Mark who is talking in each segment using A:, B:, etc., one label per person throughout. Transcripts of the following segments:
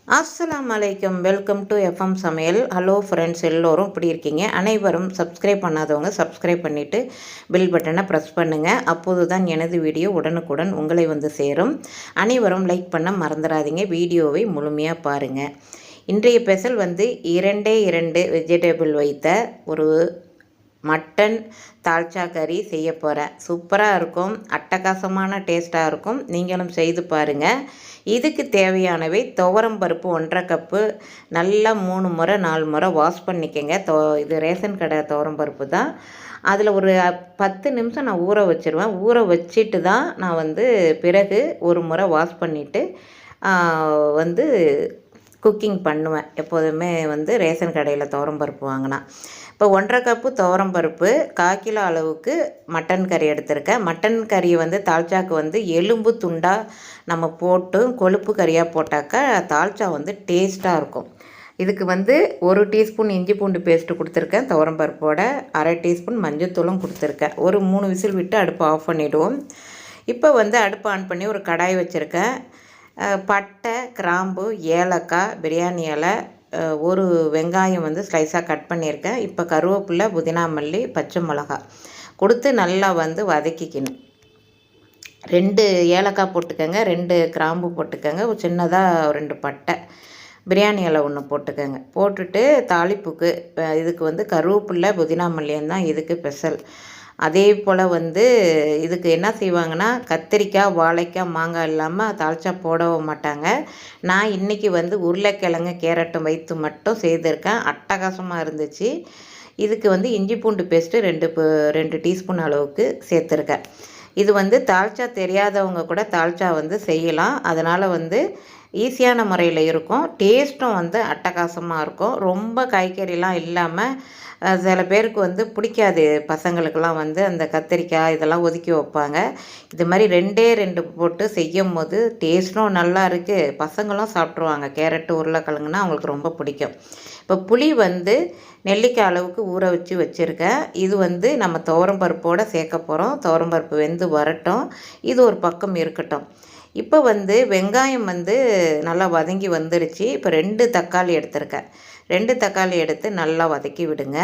A: அஸ்ஸலாமு அலைக்கும். Welcome to FM சமையல். ஹலோ ஃப்ரெண்ட்ஸ், எல்லோரும் இப்படி இருக்கீங்க? அனைவரும் சப்ஸ்கிரைப் பண்ணாதவங்க சப்ஸ்கிரைப் பண்ணிவிட்டு பெல் பட்டனை ப்ரெஸ் பண்ணுங்கள். அப்போது தான் எனது வீடியோ உடனுக்குடன் உங்களை வந்து சேரும். அனைவரும் லைக் பண்ண மறந்துடாதீங்க. வீடியோவை முழுமையாக பாருங்கள். இன்றைய ஸ்பெஷல் வந்து 2 வெஜிடபிள் வைத்த ஒரு மட்டன் தால்ச்சா கறி செய்ய போகிறேன். சூப்பராக இருக்கும், அட்டகாசமான டேஸ்ட்டாக இருக்கும். நீங்களும் செய்து பாருங்கள். இதுக்கு தேவையானவை துவரம் பருப்பு 1.5 கப்பு, நல்லா 3 முறை 4 முறை வாஷ் பண்ணிக்கங்க. இது ரேஷன் கடை துவரம் பருப்பு தான். அதில் ஒரு 10 நிமிஷம் நான் ஊற வச்சுருவேன். ஊற வச்சுட்டு தான் நான் வந்து பிறகு ஒரு முறை வாஷ் பண்ணிவிட்டு வந்து குக்கிங் பண்ணுவேன். எப்போதுமே வந்து ரேஷன் கடையில் துவரம் பருப்பு வாங்கினா. இப்போ 1.5 கப்பு துவரம் பருப்பு, 1/4 கிலோ அளவுக்கு மட்டன் கறி எடுத்திருக்கேன். மட்டன் கறியை வந்து தால்ச்சாக்கு வந்து எலும்பு துண்டாக நம்ம போட்டு கொழுப்பு கறியாக போட்டாக்கா தால்ச்சா வந்து டேஸ்ட்டாக இருக்கும். இதுக்கு வந்து 1 டீஸ்பூன் இஞ்சி பூண்டு பேஸ்ட்டு கொடுத்துருக்கேன். துவரம் பருப்போட 1/2 டீஸ்பூன் மஞ்சத்தூளும் கொடுத்துருக்கேன். ஒரு 3 விசில் விட்டு அடுப்பை ஆஃப் பண்ணிவிடுவோம். இப்போ வந்து அடுப்பை ஆன் பண்ணி ஒரு கடாய் வச்சுருக்கேன். பட்டை, கிராம்பு, ஏலக்காய், பிரியாணி இலை, ஒரு வெங்காயம் வந்து ஸ்லைஸாக கட் பண்ணியிருக்கேன். இப்போ கருவேப்பிலை, புதினா மல்லி, பச்சை மிளகாய் கொடுத்து நல்லா வந்து வதக்கிக்கணும். 2 ஏலக்காய் போட்டுக்கோங்க, 2 கிராம்பு போட்டுக்கோங்க, சின்னதாக 2 பட்டை, பிரியாணி இலை 1 போட்டுக்கோங்க. போட்டுட்டு தாளிப்புக்கு இதுக்கு வந்து கருவேப்பிலை, புதினா மல்லியம் தான் இதுக்கு ஸ்பெஷல். அதே போல் வந்து இதுக்கு என்ன செய்வாங்கன்னா, கத்திரிக்காய், வாழைக்காய், மாங்காய் இல்லாமல் தால்ச்சா போடவும் மாட்டாங்க. நான் இன்றைக்கி வந்து உருளைக்கிழங்கு, கேரட்டும் வைத்து மட்டும் செய்திருக்கேன். அட்டகாசமாக இருந்துச்சு. இதுக்கு வந்து இஞ்சி பூண்டு பேஸ்ட்டு 2 டீஸ்பூன் அளவுக்கு சேர்த்துருக்கேன். இது வந்து தால்ச்சா தெரியாதவங்க கூட தால்ச்சா வந்து செய்யலாம். அதனால் வந்து ஈஸியான முறையில் இருக்கும். டேஸ்ட்டும் வந்து அட்டகாசமாக இருக்கும். ரொம்ப காய்கறிலாம் இல்லாமல் சில பேருக்கு வந்து பிடிக்காது. பசங்களுக்கெல்லாம் வந்து அந்த கத்திரிக்காய் இதெல்லாம் ஒதுக்கி வைப்பாங்க. இது மாதிரி 2 போட்டு செய்யும் போது டேஸ்ட்டும் நல்லா இருக்குது. பசங்களும் சாப்பிட்ருவாங்க. கேரட்டு, உருளைக்கிழங்குனா அவங்களுக்கு ரொம்ப பிடிக்கும். இப்போ புளி வந்து நெல்லிக்காய் அளவுக்கு ஊற வச்சுருக்கேன். இது வந்து நம்ம துவரம் பருப்போடு சேர்க்க போகிறோம். துவரம் பருப்பு வெந்து வரட்டும். இது ஒரு பக்கம் இருக்கட்டும். இப்போ வந்து வெங்காயம் வந்து நல்லா வதங்கி வந்துடுச்சு. இப்போ 2 தக்காளி எடுத்திருக்கேன். 2 தக்காளி எடுத்து நல்லா வதக்கி விடுங்க.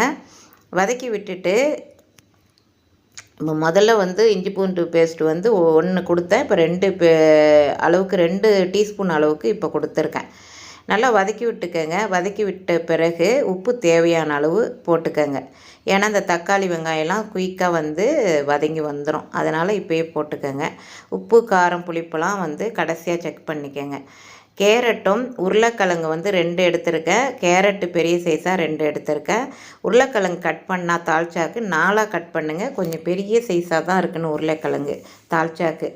A: வதக்கி விட்டுட்டு முதல்ல வந்து இஞ்சி பூண்டு பேஸ்ட் வந்து 1 கொடுத்தேன். இப்போ 2 டீஸ்பூன் அளவுக்கு இப்போ கொடுத்துருக்கேன். நல்லா வதக்கி விட்டுக்கங்க. வதக்கி விட்ட பிறகு உப்பு தேவையான அளவு போட்டுக்கங்க. ஏன்னா இந்த தக்காளி வெங்காயம்லாம் குயிக்காக வந்து வதங்கி வந்துடும். அதனால் இப்போயே போட்டுக்கங்க. உப்பு, காரம், புளிப்பெல்லாம் வந்து கடைசியாக செக் பண்ணிக்கங்க. கேரட்டும் உருளைக்கிழங்கு வந்து 2 எடுத்திருக்கேன். கேரட்டு பெரிய சைஸாக 2 எடுத்திருக்கேன். உருளைக்கிழங்கு கட் பண்ணால் தால்ச்சாக்கு 4ஆக கட் பண்ணுங்கள். கொஞ்சம் பெரிய சைஸாக தான் இருக்குன்னு உருளைக்கிழங்கு தால்ச்சாக்கு.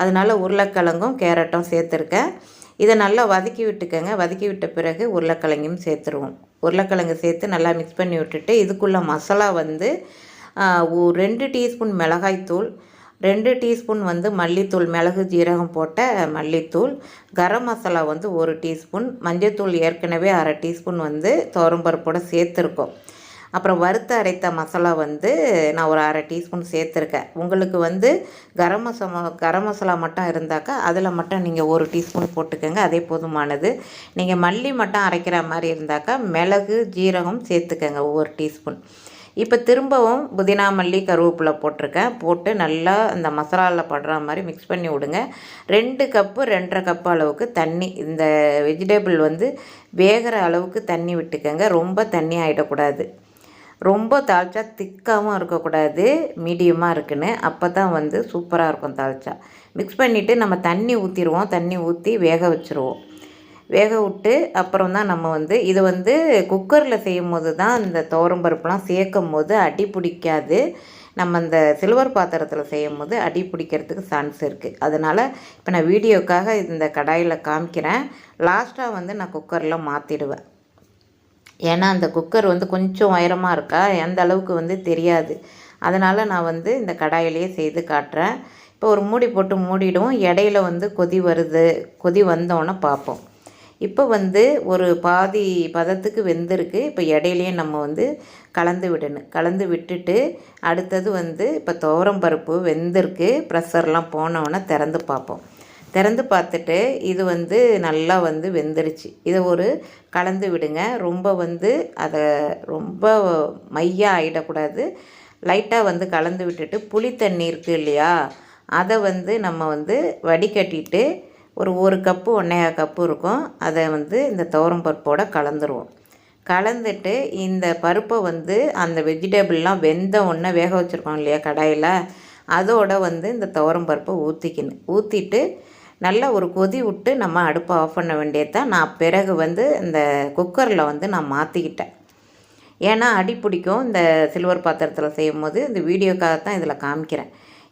A: அதனால் உருளைக்கிழங்கும் கேரட்டும் சேர்த்துருக்கேன். இதை நல்லா வதக்கி விட்டுக்கங்க. வதக்கி விட்ட பிறகு உருளைக்கிழங்கையும் சேர்த்துருவோம். உருளைக்கிழங்கு சேர்த்து நல்லா மிக்ஸ் பண்ணி விட்டுட்டு இதுக்குள்ளே மசாலா வந்து 2 டீஸ்பூன் மிளகாய்த்தூள், 2 டீஸ்பூன் வந்து மல்லித்தூள், மிளகு ஜீரகம் போட்ட மல்லித்தூள், கரம் மசாலா வந்து 1 டீஸ்பூன், மஞ்சத்தூள் ஏற்கனவே 1/2 டீஸ்பூன் வந்து துவரம்பருப்போடு சேர்த்துருக்கோம். அப்புறம் வறுத்து அரைத்த மசாலா வந்து நான் ஒரு 1/2 டீஸ்பூன் சேர்த்துருக்கேன். உங்களுக்கு வந்து கரம் மசாலா மட்டும் இருந்தாக்கா அதில் மட்டும் நீங்கள் 1 டீஸ்பூன் போட்டுக்கோங்க. அதே போதுமானது. நீங்கள் மல்லி மட்டும் அரைக்கிற மாதிரி இருந்தாக்கா மிளகு ஜீரகம் சேர்த்துக்கோங்க 1 டீஸ்பூன். இப்போ திரும்பவும் புதினா மல்லி, கருவேப்பிலை போட்டிருக்கேன். போட்டு நல்லா இந்த மசாலாவில் படுற மாதிரி மிக்ஸ் பண்ணி விடுங்க. 2 கப்பு 2.5 கப்பு அளவுக்கு தண்ணி, இந்த வெஜிடபிள் வந்து வேகிற அளவுக்கு தண்ணி விட்டுக்கோங்க. ரொம்ப தண்ணி ஆகிடக்கூடாது. ரொம்ப தால்ச்சா திக்காகவும் இருக்கக்கூடாது, மீடியமாக இருக்குன்னு. அப்போ தான் வந்து சூப்பராக இருக்கும் தால்ச்சா. மிக்ஸ் பண்ணிவிட்டு நம்ம தண்ணி ஊற்றிடுவோம். தண்ணி ஊற்றி வேக வச்சுருவோம். வேக விட்டு அப்புறம் தான் நம்ம வந்து இதை வந்து குக்கரில் செய்யும் போது தான் இந்த துவரம் பருப்புலாம் சேர்க்கும் போது அடி பிடிக்காது. நம்ம இந்த சில்வர் பாத்திரத்தில் செய்யும் போது அடி பிடிக்கிறதுக்கு சான்ஸ் இருக்குது. அதனால் இப்போ நான் வீடியோக்காக இந்த கடாயில் காமிக்கிறேன். லாஸ்ட்டாக வந்து நான் குக்கரில் மாற்றிடுவேன். ஏன்னா அந்த குக்கர் வந்து கொஞ்சம் உயரமாக இருக்கா, எந்த அளவுக்கு வந்து தெரியாது. அதனால் நான் வந்து இந்த கடாயிலேயே செய்து காட்டுறேன். இப்போ ஒரு மூடி போட்டு மூடிடுவோம். இடையில வந்து கொதி வருது. கொதி வந்தோன்னே பார்ப்போம். இப்போ வந்து ஒரு பாதி பதத்துக்கு வெந்திருக்கு. இப்போ இடையிலையே நம்ம வந்து கலந்து விடணும். கலந்து விட்டுட்டு அடுத்தது வந்து இப்போ துவரம் பருப்பு வெந்திருக்கு. ப்ரெஷர்லாம் போனோன்னே திறந்து பார்ப்போம். திறந்து பார்த்துட்டு இது வந்து நல்லா வந்து வெந்துருச்சு. இதை ஒரு கலந்து விடுங்க. ரொம்ப வந்து அதை ரொம்ப மையாக ஆகிடக்கூடாது. லைட்டாக வந்து கலந்து விட்டுட்டு புளி தண்ணி இருக்குது இல்லையா, அதை வந்து நம்ம வந்து வடிகட்டிட்டு ஒரு கப்பு 1.5 கப்பு இருக்கும், அதை வந்து இந்த துவரம் பருப்போடு கலந்துருவோம். கலந்துட்டு இந்த பருப்பை வந்து அந்த வெஜிடபிள்லாம் வெந்த உடனே வேக வச்சுருக்கோம் இல்லையா கடாயில், அதோட வந்து இந்த துவரம் பருப்பை ஊற்றிட்டு நல்லா ஒரு கொதி விட்டு நம்ம அடுப்பை ஆஃப் பண்ண வேண்டியது தான். நான் பிறகு வந்து இந்த குக்கரில் வந்து நான் மாற்றிக்கிட்டேன். ஏன்னா அடி பிடிக்கும் இந்த சில்வர் பாத்திரத்தில் செய்யும் போது. இந்த வீடியோக்காக தான் இதில் காமிக்கிறேன்.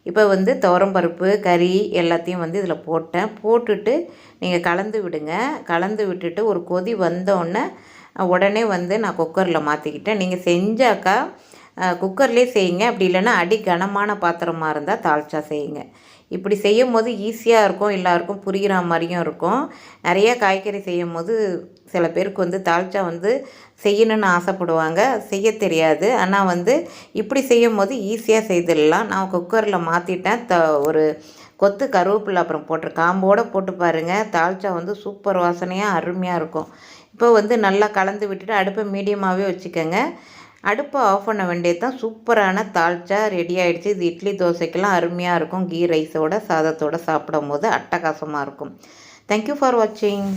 A: இப்போ வந்து துவரம்பருப்பு கறி எல்லாத்தையும் வந்து இதில் போட்டுட்டு நீங்கள் கலந்து விடுங்க. கலந்து விட்டுட்டு ஒரு கொதி வந்தோடனே உடனே வந்து நான் குக்கரில் மாற்றிக்கிட்டேன். நீங்கள் செஞ்சாக்கா குக்கர்லேயே செய்யுங்க. அப்படி இல்லைன்னா அடி கனமான பாத்திரமாக இருந்தால் தால்ச்சா செய்யுங்க. இப்படி செய்யும் போது ஈஸியாக இருக்கும், எல்லாருக்கும் புரிகிற மாதிரியும் இருக்கும். நிறைய காய்கறி செய்யும் போது சில பேருக்கு வந்து தால்ச்சா வந்து செய்யணுன்னு ஆசைப்படுவாங்க, செய்ய தெரியாது. ஆனால் வந்து இப்படி செய்யும் போது ஈஸியாக செய்திடலாம். நான் குக்கரில் மாற்றிட்டேன். ஒரு கொத்து கருவேப்பிலை அப்புறம் காம்போடு போட்டு பாருங்கள். தால்ச்சா வந்து சூப்பர் வாசனையாக அருமையாக இருக்கும். இப்போ வந்து நல்லா கலந்து விட்டுட்டு அடுப்பை மீடியமாகவே வச்சுக்கோங்க. அடுப்பை ஆஃப் பண்ண வேண்டியது தான். சூப்பரான தால்ச்சா ரெடி ஆகிடுச்சு. இது இட்லி தோசைக்கெல்லாம் அருமையாக இருக்கும். கீ ரைஸோட சாதத்தோடு சாப்பிடும் போது அட்டகாசமாக இருக்கும். தேங்க்யூ ஃபார் வாட்சிங்.